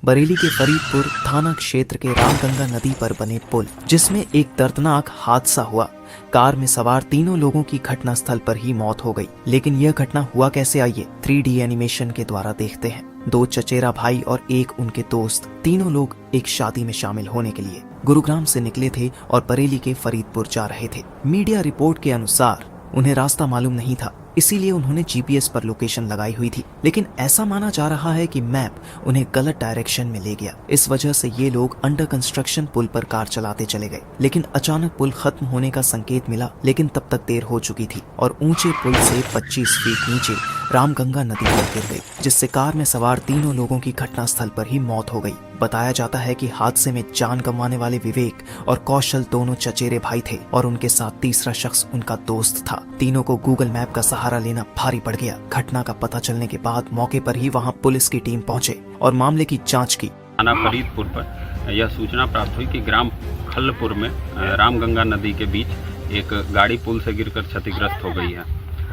बरेली के फरीदपुर थाना क्षेत्र के रामगंगा नदी पर बने पुल, जिसमें एक दर्दनाक हादसा हुआ। कार में सवार तीनों लोगों की घटनास्थल पर ही मौत हो गई। लेकिन यह घटना हुआ कैसे, आइए 3D एनिमेशन के द्वारा देखते हैं। दो चचेरा भाई और एक उनके दोस्त, तीनों लोग एक शादी में शामिल होने के लिए गुरुग्राम से निकले थे और बरेली के फरीदपुर जा रहे थे। मीडिया रिपोर्ट के अनुसार उन्हें रास्ता मालूम नहीं था, इसीलिए उन्होंने जीपीएस पर लोकेशन लगाई हुई थी। लेकिन ऐसा माना जा रहा है कि मैप उन्हें गलत डायरेक्शन में ले गया। इस वजह से ये लोग अंडर कंस्ट्रक्शन पुल पर कार चलाते चले गए। लेकिन अचानक पुल खत्म होने का संकेत मिला, लेकिन तब तक देर हो चुकी थी और ऊंचे पुल से 25 फीट नीचे रामगंगा नदी पर गिर गई, जिससे कार में सवार तीनों लोगों की घटनास्थल पर ही मौत हो गई। बताया जाता है कि हादसे में जान गंवाने वाले विवेक और कौशल दोनों चचेरे भाई थे और उनके साथ तीसरा शख्स उनका दोस्त था। तीनों को गूगल मैप का सहारा लेना भारी पड़ गया। घटना का पता चलने के बाद मौके पर ही वहां पुलिस की टीम पहुंचे और मामले की जांच की। थाना फरीदपुर पर यह सूचना प्राप्त हुई कि ग्राम खल्लपुर में रामगंगा नदी के बीच एक गाड़ी पुल से गिरकर क्षतिग्रस्त हो गई है।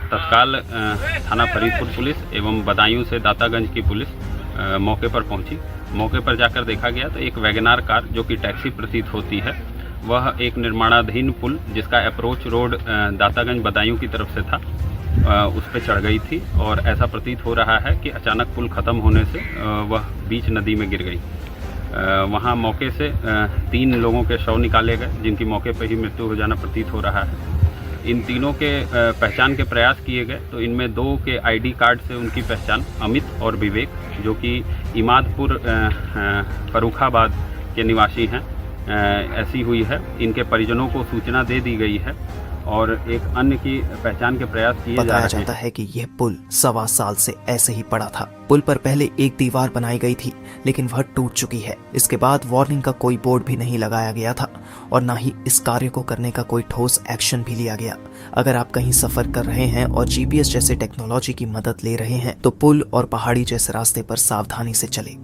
तत्काल थाना फरीदपुर पुलिस एवं बदायूं से दातागंज की पुलिस मौके पर पहुंची। मौके पर जाकर देखा गया तो एक वैगनार कार, जो कि टैक्सी प्रतीत होती है, वह एक निर्माणाधीन पुल जिसका अप्रोच रोड दातागंज बदायूं की तरफ से था, उस पर चढ़ गई थी और ऐसा प्रतीत हो रहा है कि अचानक पुल खत्म होने से वह बीच नदी में गिर गई। वहां मौके से 3 लोगों के शव निकाले गए, जिनकी मौके पर ही मृत्यु हो जाना प्रतीत हो रहा है। इन तीनों के पहचान के प्रयास किए गए तो इनमें 2 के आईडी कार्ड से उनकी पहचान अमित और विवेक, जो कि इमादपुर फर्रुखाबाद के निवासी हैं, ऐसी हुई है। इनके परिजनों को सूचना दे दी गई है और एक अन्य की पहचान के प्रयास किए जा रहे हैं। बताया जाता है कि यह पुल 1.25 साल से ऐसे ही पड़ा था। पुल पर पहले एक दीवार बनाई गई थी, लेकिन वह टूट चुकी है। इसके बाद वार्निंग का कोई बोर्ड भी नहीं लगाया गया था और न ही इस कार्य को करने का कोई ठोस एक्शन भी लिया गया। अगर आप कहीं सफर कर रहे हैं और जीपीएस जैसे टेक्नोलॉजी की मदद ले रहे हैं तो पुल और पहाड़ी जैसे रास्ते पर सावधानी से चले।